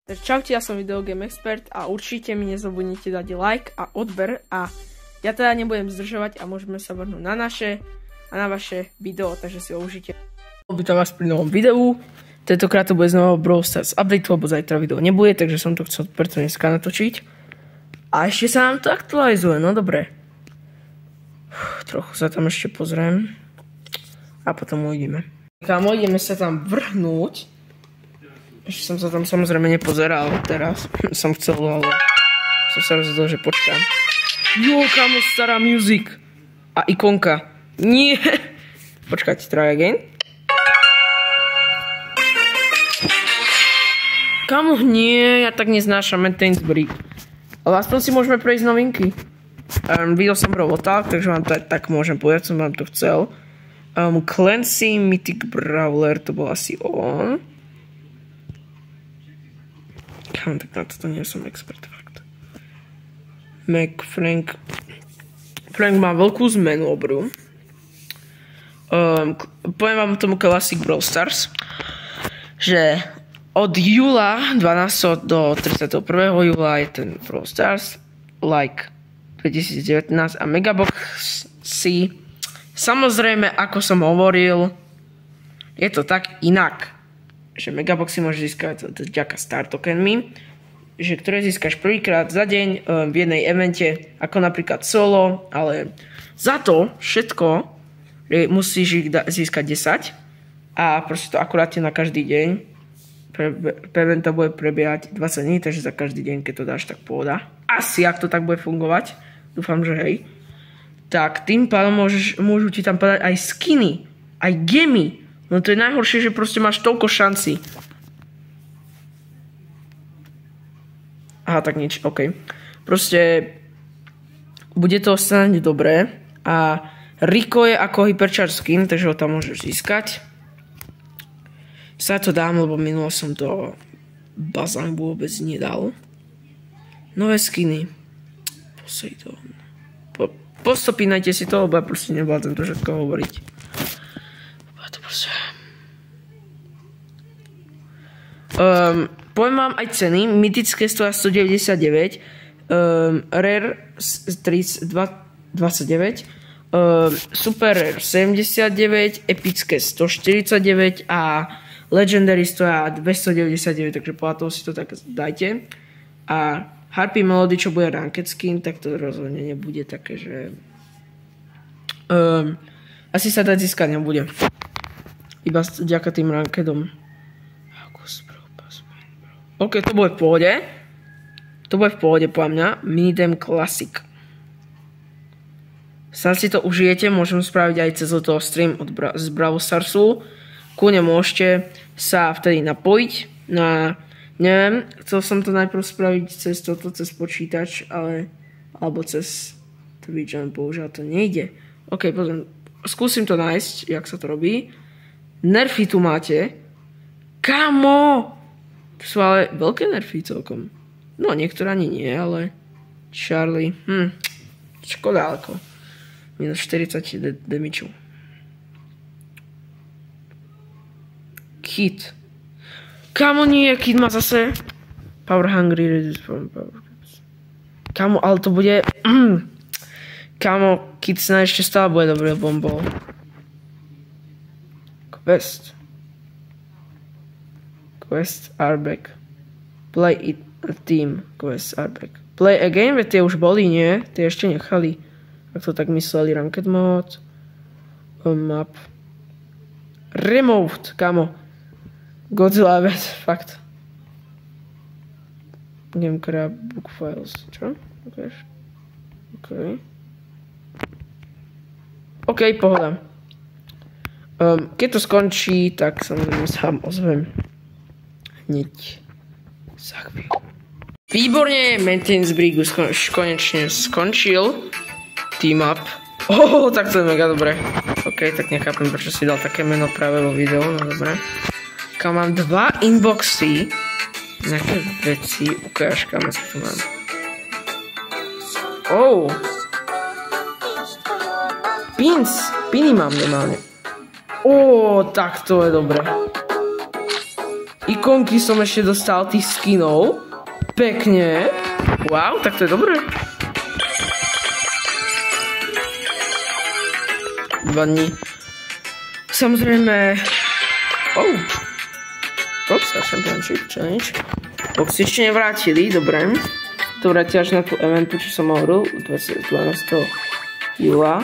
Takže čaute, ja som Videogame Expert a určite mi nezabudnite dať like a odber a ja teda nebudem zdržovať a môžeme sa vrhnúť na naše a na vaše video, takže si ho užite. Vítam vás pri novom videu, tentokrát to bude znova Brawl Stars update, lebo zajtra video nebude, takže som to chcel preto dneska natočiť. A ešte sa nám to aktualizuje, no dobre. Trochu sa tam ešte pozriem a potom uvidíme. Kámo, ideme sa tam vrhnúť. Ešte som sa tam samozrejme nepozeral teraz. Som chcel, ale som sa rozhodol, že počkám. Jo, kámo, stará music. A ikonka. Nie. Počkajte, try again. Kámo, nie, ja tak neznášam Maintenance Brick. Ale aspoň si môžeme prejsť novinky. Videl som Robotalk, takže vám to tak môžem povedať, som vám to chcel. Clancy Mythic Brawler, to bol asi on. Tak na toto nie som expert, fakt. Frank má veľkú zmenu obrú. Poviem vám tomu Classic Brawl Stars, že od júla 12. do 31. júla je ten Brawl Stars like 2019 a Megaboxy. Samozrejme, ako som hovoril, je to tak inak, že Megaboxy môže získať vďaka Star Tokenmi, že ktoré získaš prvýkrát za deň v jednej evente, ako napríklad solo, ale za to všetko musíš získať 10 a proste to akurátne na každý deň. Event to bude prebiehať 20 dní, takže za každý deň, keď to dáš, tak pôda. Asi, ak to tak bude fungovať, dúfam, že hej. Tak tým pádom môžu ti tam padať aj skiny, aj gemy. No to je najhoršie, že proste máš toľko šancí. Aha, tak nič, ok. Proste bude to snáď dobré. A Rico je ako Hypercharge skin, takže ho tam môžeš získať. Sa to dám, lebo minulo som to Bazang vôbec nedal. Nové skiny. Poseidon. Postopínajte si to, lebo ja proste nevládzem to všetko hovoriť. Poviem vám aj ceny. Mytické stoja 199, Rare 29, Super Rare 79, Epické 149 a Legendary stoja 299, takže podľa toho si to tak dajte. A Harpy Melody, čo bude Ranked skin, tak to rozhodne nebude také, že asi sa dať získať nebude. Iba vďaka tým rankedom. OK, to bude v pohode. To bude v pohode podľa mňa. Minidem Classic. Sa si to užijete, môžem spraviť aj cez toho stream z Brawl Starsu. Kľudne môžete sa vtedy napojiť na, neviem, chcel som to najprv spraviť cez toto, cez počítač, alebo cez Twitch, ale bohužiaľ to nejde. OK, pozriem, skúsim to nájsť, jak sa to robí. Nerfy tu máte. Kamo! To sú ale veľké nerfy celkom. No, niektoré ani nie, ale Charlie. Škoda ako. Minus 40 damage'u. Kit. Kamo nie, Kit má zase Power Hungry Reduce from Power. Kamo, ale to bude Kamo, Kit snáď ešte stále bude dobrý bombol. Quest are back. Play it a team. Quests are back. Play again, veď tie už boli, nie? Tie ešte nechali. Ak to tak mysleli. Ranked mode. Map. Removed, kamo. Godzilla vec, fakt. Game crab, book files. Čo? OK, pohoda. Keď to skončí, tak samozrejme sa vám ozvem. Hneď za chvíľu. Výborne, Maintenance Brick už konečne skončil. Team up. Tak to je mega dobré. OK, tak nechápem, prečo si dal také meno práve vo videu, no dobré. Kam mám 2 inboxy. Nejaké veci, ukáž, kam sa tu mám. Piny mám normálne. Tak to je dobré. ikonky som ešte dostal, tých skinov. Pekne. Wow, tak to je dobré. 2 dní. Samozrejme... Rockstar Championship Challenge. Boxy ešte nevrátili, dobre. To vráti až na tú eventu, čo som hovoril, 12. júla.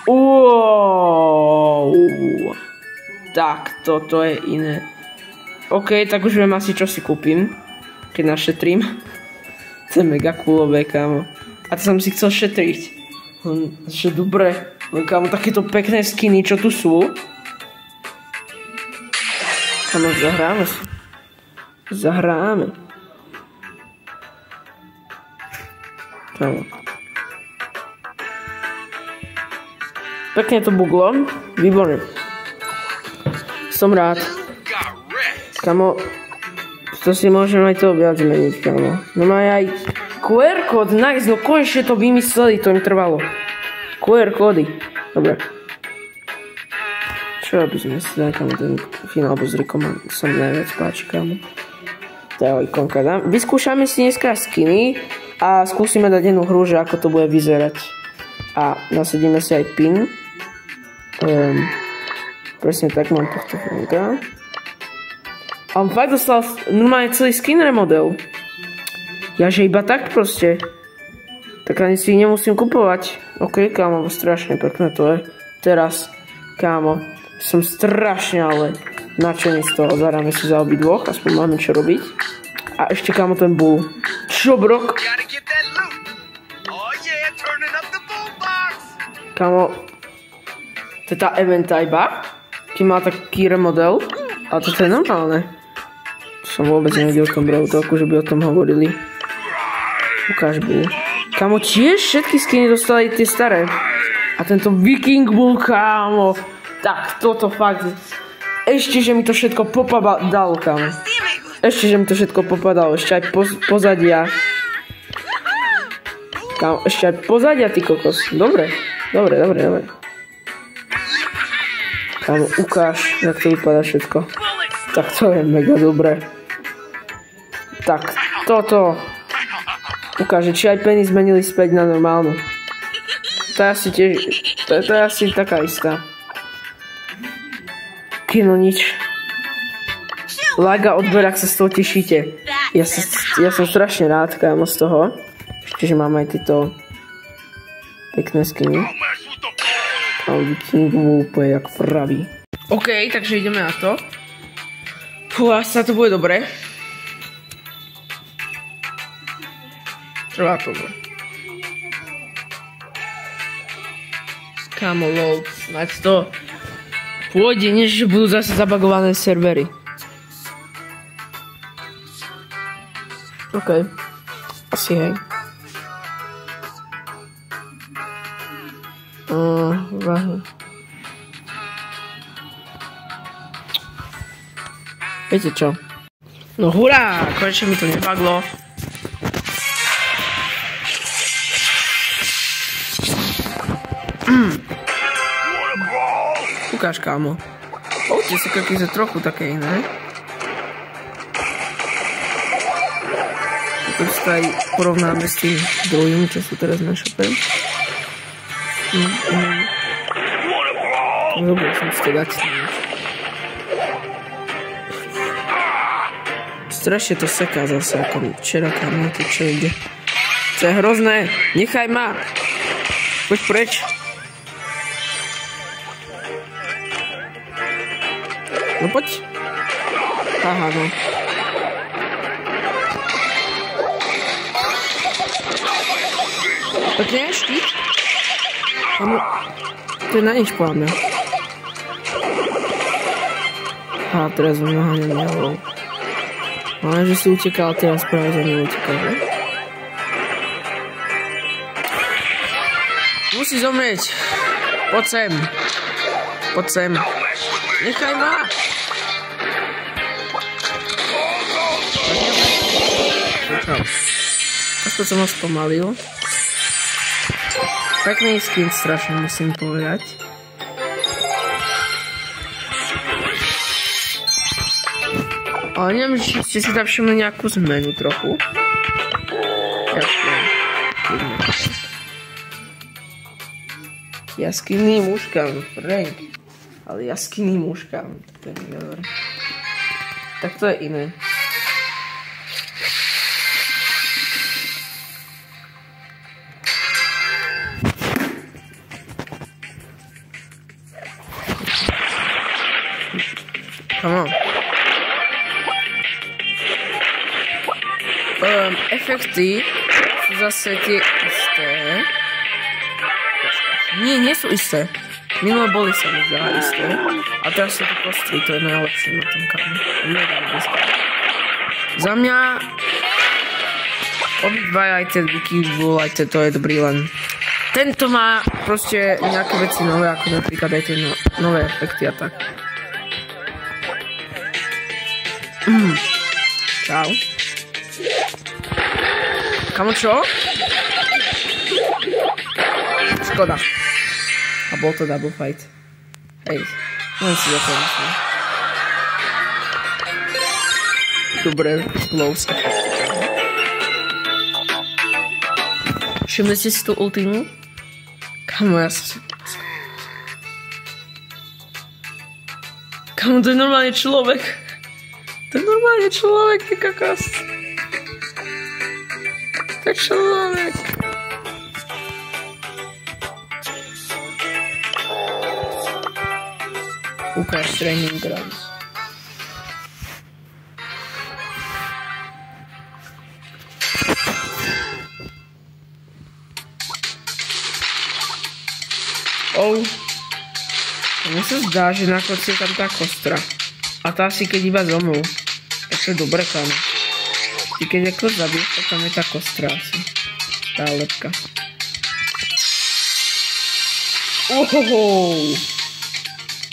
Wow. Tak, toto je iné. OK, tak už viem asi, čo si kúpim, keď našetrím. To je mega coolové, kámo. A to som si chcel šetriť. Že dobre, kámo, takéto pekné skiny, čo tu sú. Kámo, zahráme si. Zahráme. Kámo. Pekne to buglo. Výborné. Som rád. Kámo, to si môžem aj to viac zmeniť, kámo. No má aj QR kód, nice, no konečne to vymysleli, to im trvalo. QR kódy. Dobre. Čo by sme si dali, kámo, ten finál s Rickom sa mi najviac páči, kámo. Tá ikonka dám. Vyskúšame si dneska skiny a skúsime dať jednu hru, že ako to bude vyzerať. A nasadíme si aj pin. Presne tak mám tohto Franka. A on fakt dostal normálne celý skin remodel. Ja že iba tak proste. Tak ani si ich nemusím kupovať. OK, kámo, strašne pekné to je. Teraz, kámo, som strašne ale nadšený z toho. Zahráme si za obidvoch, aspoň máme čo robiť. A ešte, kámo, ten bull. Čo, brok? Kámo, to je tá eventa iba, keď má taký remodel, ale toto je normálne. To som vôbec nevedel o tom Brawl Talku, že by o tom hovorili. Ukáž bull. Kámo, tiež všetky skiny dostali tie staré. A tento Viking bull, kámo. Tak, toto fakt. Ešte, že mi to všetko popadalo, kámo. Ešte, že mi to všetko popadalo. Ešte aj pozadia. Kámo, ešte aj pozadia, ty kokos. Dobre. Dobre. Kámo, ukáž, jak to vypadá všetko. Tak to je mega dobré. Tak, toto. Ukáže, či aj Penny zmenili späť na normálnu. To je asi tiež... To je asi taká istá. Kino nič. Laga odber, ak sa z toho tešíte. Ja som strašne rád, kámo, z toho. Ešte, že mám aj tieto pekné skiny. Ale Vikingu úplne jak pravý. OK, takže ideme na to. Fú, asi to bude dobre. Trvá to bude. Kámo, lol. Mať to pôjde, než budú zase zabagované servery. OK. Asi hej. Vážne. Viete čo? No hurá! Konečne mi to nebaglo. Ukáž, kámo. Tie sú kaky za trochu také iné. To sa aj porovnáme s tým druhým, čo sú teraz na šope. Dobre, som si to dať. Strašne to seká zase, ako včera, kámo, to čo ide. To je hrozné, nechaj ma. Poď preč. No poď. Aha, no. Pekne, štít. To je na nič plámne. A teraz ho naháňam neholou. Ale že si utekal, teraz práve za mňa utekal, že? Musí zomrieť. Poď sem. Poď sem. Nechaj ma. Aspoň som ho spomalil. Pekný skin, strašne musím povedať. Ale neviem, či ste si tam všimli nejakú zmenu trochu. Jaskinný muškan, Frank. Ale jaskinný muškan, to je dobré. Tak to je iné. Come on. Efekty sú zase tie isté. Nie sú isté. Minulé boli sa mi zdá isté. A teraz sú to kostry, to je najlepšie na tom karne. Za mňa obidvaja aj ten Viking Bull, aj to je dobrý, len tento má proste nejaké veci nové, ako napríklad aj tie nové efekty a tak. Čau. Kamo čo? Škoda. A bol to double fight. Hej, len si za to myslím. Dobre, close. Všimli ste si tú ultimu? Kamo, ja si... Kamo, to je normálne človek. To je normálne človek, ty kakos. To je človek. Ukáž training grounds. Mne sa zdá, že na konci je tam tá kostra. A tá si keď iba zomrú. Takže dobre tam. Ty keď niekto zabiješ, tak tam je tá kostra asi. Tá lepka.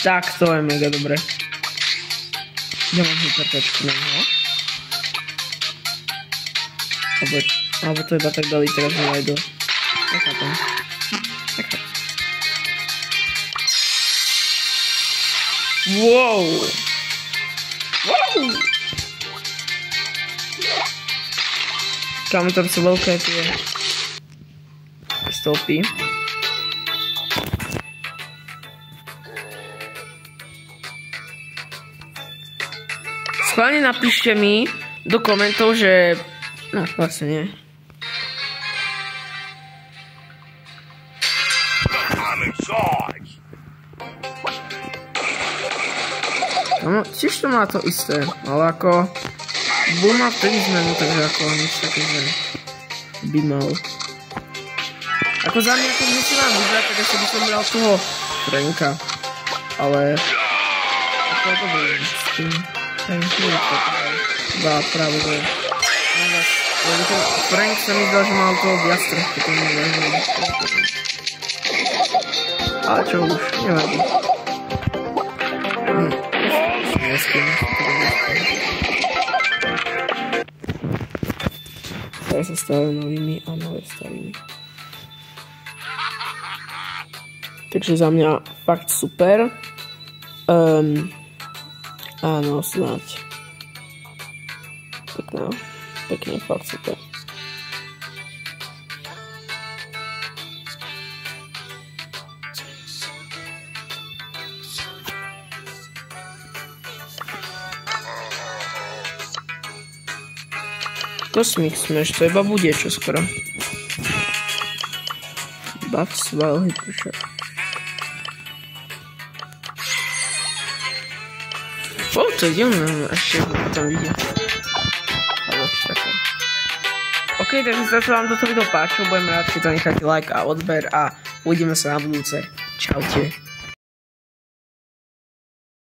Tak to je mega dobre. Ja mám hypertočku na neho. Alebo to iba tak dali teraz na lajdo. Nechápam. Wow! Kámo, tam sú veľké tie stopy. Schválne napíšte mi do komentov, že... No, vlastne nie. No, tiež to má to isté, ale ako... Bull má vtedy zmenu, takže ako nič také, že... by mal. Ako za mňa, keď musím vám vyzerať, tak asi by som bral toho Franka. Ale... Ako je to bolo s tým... Dá práve, že... Frank sa mi zdal, že mal toho Biastra, keď mi neviem. Ale čo už, nevadí. Teraz sa stávajú novými a nové starými. Takže za mňa fakt super. Áno, snáď. Pekne, fakt super. Cosmic Smash, to iba bude čoskoro. Buff Swell Hypershock. To je divné, ešte tam vidieť. OK, takže sa vám toto video páčilo, budem rád, keď to necháte like a odber a uvidíme sa na budúce. Čaute.